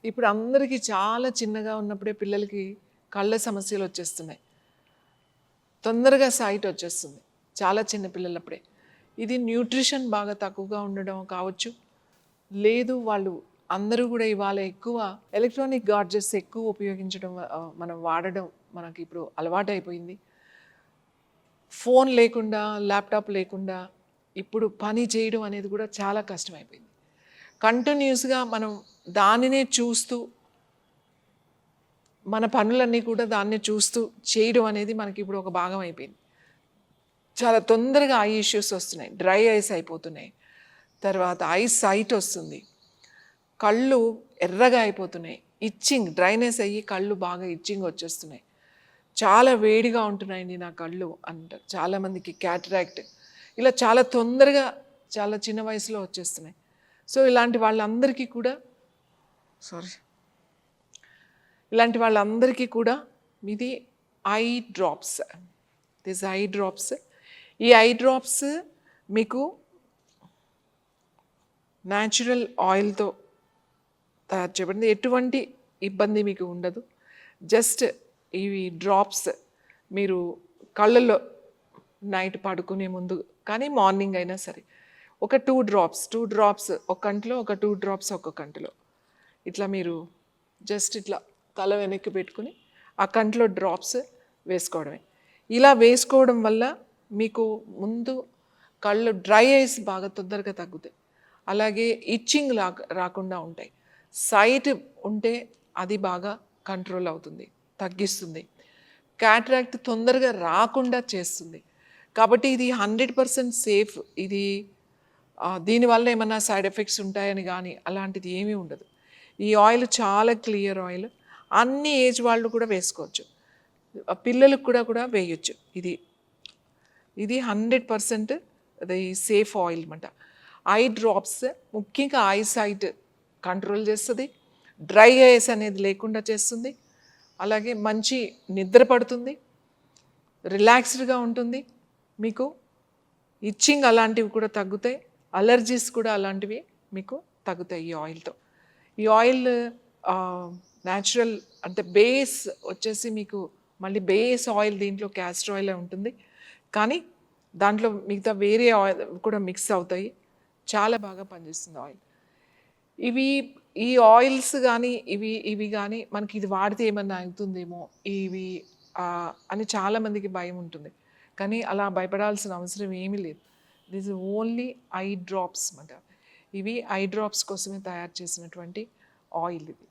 ఇప్పుడు అందరికీ చాలా చిన్నగా ఉన్నప్పుడే పిల్లలకి కళ్ళ సమస్యలు వచ్చేస్తున్నాయి. తొందరగా సైట్ వచ్చేస్తుంది చాలా చిన్న పిల్లలప్పుడే. ఇది న్యూట్రిషన్ బాగా తక్కువగా ఉండడం కావచ్చు, లేదు వాళ్ళు అందరూ కూడా ఇవాళ ఎక్కువ ఎలక్ట్రానిక్ గాడ్జెట్స్ ఎక్కువ ఉపయోగించడం, మనం వాడడం మనకి ఇప్పుడు అలవాటైపోయింది. ఫోన్ లేకుండా, ల్యాప్టాప్ లేకుండా ఇప్పుడు పని చేయడం అనేది కూడా చాలా కష్టమైపోయింది. కంటిన్యూస్గా మనం దానినే చూస్తూ, మన పనులన్నీ కూడా దాన్నే చూస్తూ చేయడం అనేది మనకి ఇప్పుడు ఒక భాగం అయిపోయింది. చాలా తొందరగా ఐ ఇష్యూస్ వస్తున్నాయి, డ్రై ఐస్ అయిపోతున్నాయి, తర్వాత ఐ సైట్ వస్తుంది, కళ్ళు ఎర్రగా అయిపోతున్నాయి, ఇచ్చింగ్ డ్రైనెస్ అయ్యి కళ్ళు బాగా ఇచ్చింగ్ వచ్చేస్తున్నాయి, చాలా వేడిగా ఉంటున్నాయండి నా కళ్ళు అంటారు చాలామందికి. క్యాటరాక్ట్ ఇలా చాలా తొందరగా చాలా చిన్న వయసులో వచ్చేస్తున్నాయి. సో ఇలాంటి వాళ్ళందరికీ కూడా ఇలాంటి వాళ్ళందరికీ కూడా ఇది eye drops. This eye drops. ఈ ఐ డ్రాప్స్ మీకు న్యాచురల్ ఆయిల్తో తయారు చేయబడింది. ఎటువంటి ఇబ్బంది మీకు ఉండదు. జస్ట్ ఇవి డ్రాప్స్ మీరు కళ్ళల్లో నైట్ పడుకునే ముందు కానీ మార్నింగ్ అయినా సరే ఒక 2 డ్రాప్స్ ఒక కంటిలో, ఒక 2 డ్రాప్స్ ఒక కంటిలో, ఇట్లా మీరు జస్ట్ ఇట్లా తల వెనక్కి పెట్టుకుని ఆ కంటిలో డ్రాప్స్ వేసుకోవడమే. ఇలా వేసుకోవడం వల్ల మీకు ముందు కళ్ళు డ్రై ఐస్ బాగా తొందరగా తగ్గుతాయి, అలాగే ఇచ్చింగ్ రాకుండా ఉంటాయి. సైట్ ఉంటే అది బాగా కంట్రోల్ అవుతుంది, తగ్గిస్తుంది. క్యాటరాక్ట్ తొందరగా రాకుండా చేస్తుంది. కాబట్టి ఇది 100% సేఫ్. ఇది దీనివల్ల ఏమన్నా సైడ్ ఎఫెక్ట్స్ ఉంటాయని కానీ అలాంటిది ఏమీ ఉండదు. ఈ ఆయిల్ చాలా క్లియర్ ఆయిల్, అన్ని ఏజ్ వాళ్ళు కూడా వేసుకోవచ్చు, పిల్లలకు కూడా వేయచ్చు. ఇది 100% అది సేఫ్ ఆయిల్ అన్నమాట. ఐ డ్రాప్స్ ముఖ్యంగా ఐ సైట్ కంట్రోల్ చేస్తుంది, డ్రై ఐస్ అనేది లేకుండా చేస్తుంది, అలాగే మంచి నిద్ర పడుతుంది, రిలాక్స్డ్గా ఉంటుంది, మీకు ఇచ్చింగ్ అలాంటివి కూడా తగ్గుతాయి, అలర్జీస్ కూడా అలాంటివి మీకు తగ్గుతాయి ఈ ఆయిల్తో. ఈ ఆయిల్ న్యాచురల్ అంటే బేస్ వచ్చేసి మీకు మళ్ళీ బేస్ ఆయిల్ దీంట్లో క్యాస్టర్ ఆయిల్ ఉంటుంది, కానీ దాంట్లో మిగతా వేరే ఆయిల్ కూడా మిక్స్ అవుతాయి. చాలా బాగా పనిచేస్తుంది ఆయిల్. ఈ ఆయిల్స్ కానీ ఇవి కానీ మనకి ఇది వాడితే ఏమన్నా అవుతుందేమో ఇవి అని చాలామందికి భయం ఉంటుంది, కానీ అలా భయపడాల్సిన అవసరం ఏమీ లేదు. This is only eye drops అన్నమాట. ఇవి ఐ డ్రాప్స్ కోసమే తయారు చేసినటువంటి ఆయిల్ ఇది.